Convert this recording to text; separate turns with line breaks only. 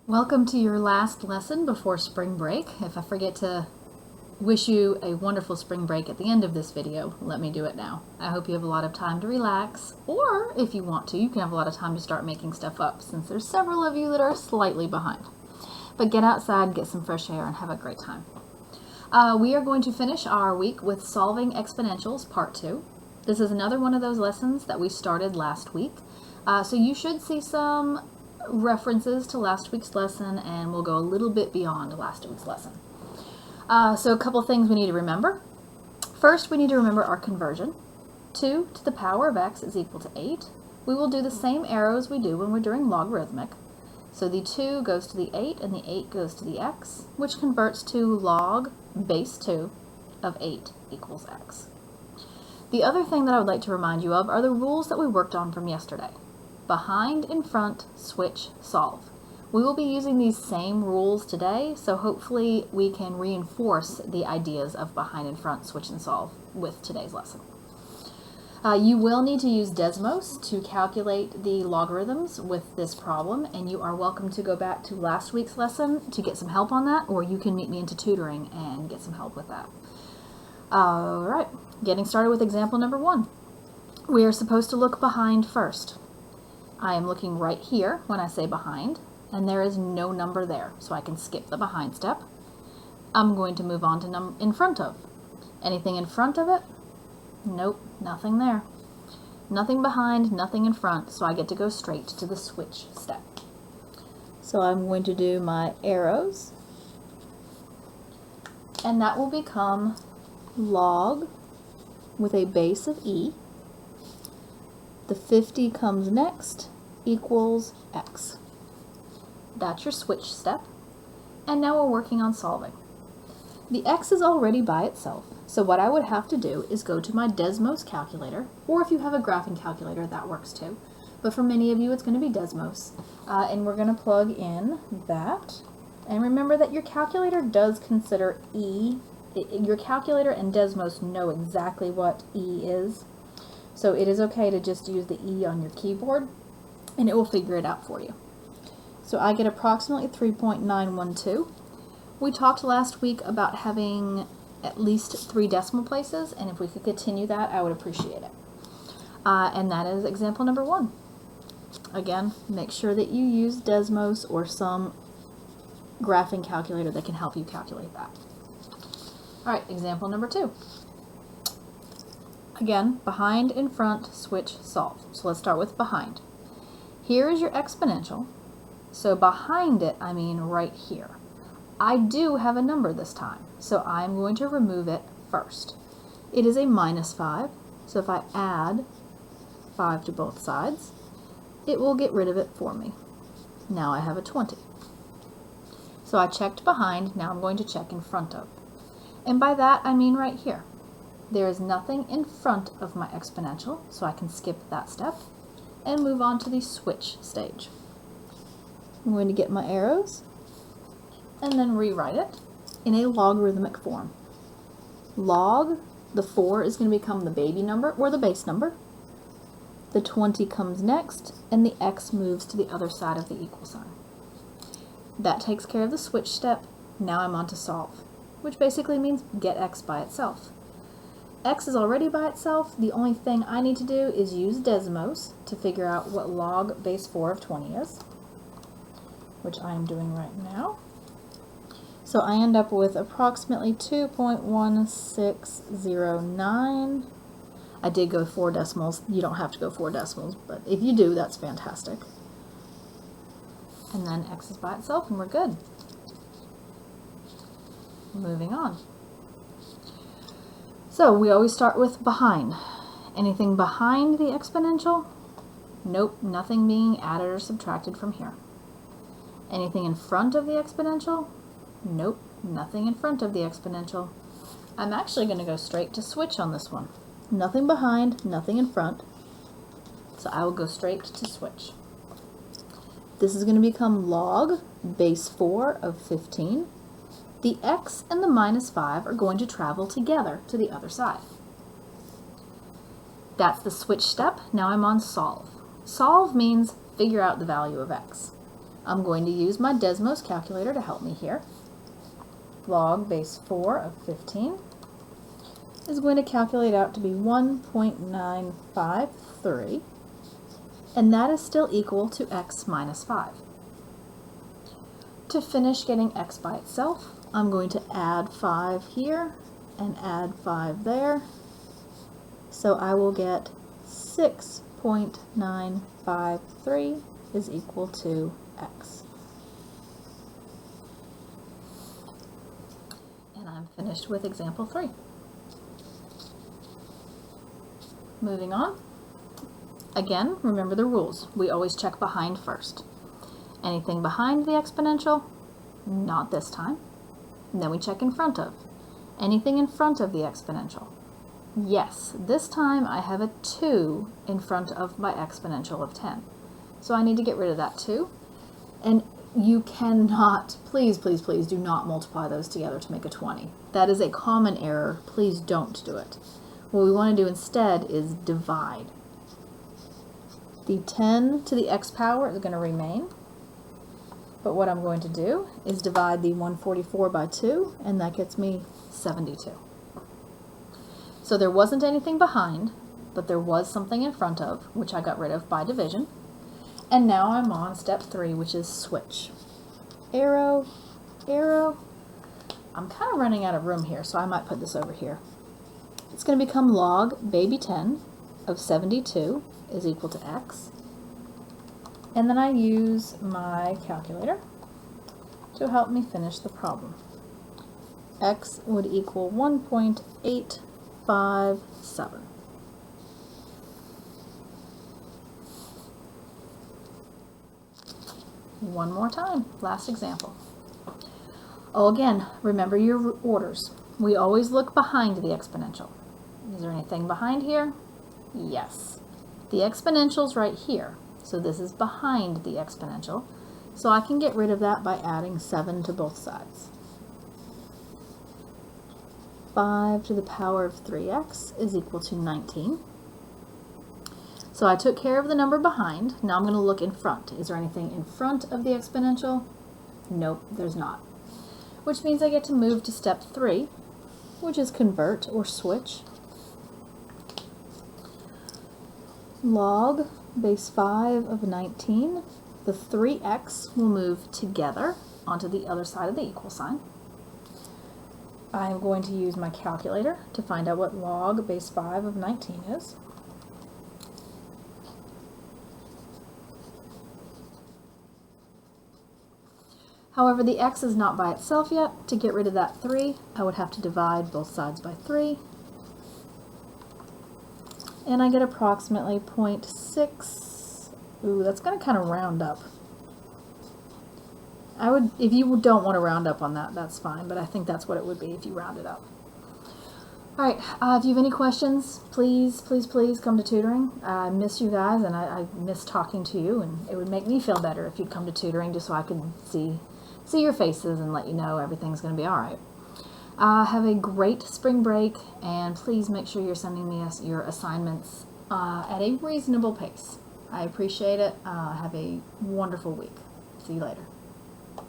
Welcome to your last lesson before spring break. If I forget to wish you a wonderful spring break at the end of this video, let me do it now. I hope you have a lot of time to relax, or if you want to, you can have a lot of time to start making stuff up, since there's several of you that are slightly behind. But get outside, get some fresh air, and have a great time. We are going to finish our week with Solving Exponentials Part 2. This is another one of those lessons that we started last week. So you should see some references to last week's lesson, and we'll go a little bit beyond last week's lesson. So a couple things we need to remember. First, we need to remember our conversion. 2 to the power of x is equal to 8. We will do the same arrows we do when we're doing logarithmic. So the 2 goes to the 8 and the 8 goes to the x, which converts to log base 2 of 8 equals x. The other thing that I would like to remind you of are the rules that we worked on from yesterday. Behind, in front, switch, solve. We will be using these same rules today, so hopefully we can reinforce the ideas of behind, in front, switch, and solve with today's lesson. You will need to use Desmos to calculate the logarithms with this problem, and you are welcome to go back to last week's lesson to get some help on that, or you can meet me into tutoring and get some help with that. Alright, getting started with example number 1. We are supposed to look behind first. I am looking right here when I say behind, and there is no number there, so I can skip the behind step. I'm going to move on to in front of. Anything in front of it? Nope, nothing there. Nothing behind, nothing in front, so I get to go straight to the switch step. So I'm going to do my arrows, and that will become log with a base of e. The 50 comes next, equals x. That's your switch step, and now we're working on solving. The x is already by itself, so what I would have to do is go to my Desmos calculator, or if you have a graphing calculator, that works too. But for many of you, it's going to be Desmos, and we're going to plug in that. And remember that your calculator does consider e. Your calculator and Desmos know exactly what e is. So it is okay to just use the E on your keyboard, and it will figure it out for you. So I get approximately 3.912. We talked last week about having at least 3 decimal places, and if we could continue that, I would appreciate it. And that is example number 1. Again, make sure that you use Desmos or some graphing calculator that can help you calculate that. Alright, example number 2. Again, behind, in front, switch, solve. So let's start with behind. Here is your exponential. So behind it, I mean right here. I do have a number this time, so I'm going to remove it first. It is a minus 5, so if I add 5 to both sides, it will get rid of it for me. Now I have a 20. So I checked behind, now I'm going to check in front of. And by that, I mean right here. There is nothing in front of my exponential, so I can skip that step and move on to the switch stage. I'm going to get my arrows and then rewrite it in a logarithmic form. Log, the 4 is going to become the baby number or the base number. The 20 comes next, and the x moves to the other side of the equal sign. That takes care of the switch step. Now I'm on to solve, which basically means get x by itself. X is already by itself. The only thing I need to do is use Desmos to figure out what log base 4 of 20 is, which I am doing right now. So I end up with approximately 2.1609. I did go 4 decimals. You don't have to go 4 decimals, but if you do, that's fantastic. And then x is by itself, and we're good. Moving on. So we always start with behind. Anything behind the exponential? Nope, nothing being added or subtracted from here. Anything in front of the exponential? Nope, nothing in front of the exponential. I'm actually going to go straight to switch on this one. Nothing behind, nothing in front. So I will go straight to switch. This is going to become log base 4 of 15. The x and the minus 5 are going to travel together to the other side. That's the switch step. Now I'm on solve. Solve means figure out the value of x. I'm going to use my Desmos calculator to help me here. Log base 4 of 15 is going to calculate out to be 1.953, and that is still equal to x minus 5. To finish getting x by itself, I'm going to add 5 here and add 5 there, so I will get 6.953 is equal to x. And I'm finished with example 3. Moving on. Again, remember the rules. We always check behind first. Anything behind the exponential? Not this time. And then we check in front of. Anything in front of the exponential? Yes, this time I have a 2 in front of my exponential of 10. So I need to get rid of that 2. And you cannot, please, please, please do not multiply those together to make a 20. That is a common error. Please don't do it. What we want to do instead is divide. The 10 to the x power is going to remain. But what I'm going to do is divide the 144 by 2, and that gets me 72. So there wasn't anything behind, but there was something in front of, which I got rid of by division. And now I'm on step 3, which is switch. Arrow, arrow. I'm kind of running out of room here, so I might put this over here. It's going to become log baby 10 of 72 is equal to x. And then I use my calculator to help me finish the problem. X would equal 1.857. One more time, last example. Oh, again, remember your orders. We always look behind the exponential. Is there anything behind here? Yes. The exponential's right here, so this is behind the exponential. So I can get rid of that by adding 7 to both sides. 5 to the power of 3x is equal to 19. So I took care of the number behind. Now I'm going to look in front. Is there anything in front of the exponential? Nope, there's not. Which means I get to move to step 3, which is convert or switch. Log base 5 of 19. The 3x will move together onto the other side of the equal sign. I'm going to use my calculator to find out what log base 5 of 19 is. However, the x is not by itself yet. To get rid of that 3, I would have to divide both sides by 3. And I get approximately 0.6. Ooh, that's going to kind of round up. If you don't want to round up on that, that's fine, but I think that's what it would be if you round it up. All right, if you have any questions, please, please, please come to tutoring. I miss you guys, and I miss talking to you, and it would make me feel better if you'd come to tutoring just so I could see your faces and let you know everything's going to be all right. Have a great spring break, and please make sure you're sending me your assignments at a reasonable pace. I appreciate it. Have a wonderful week. See you later.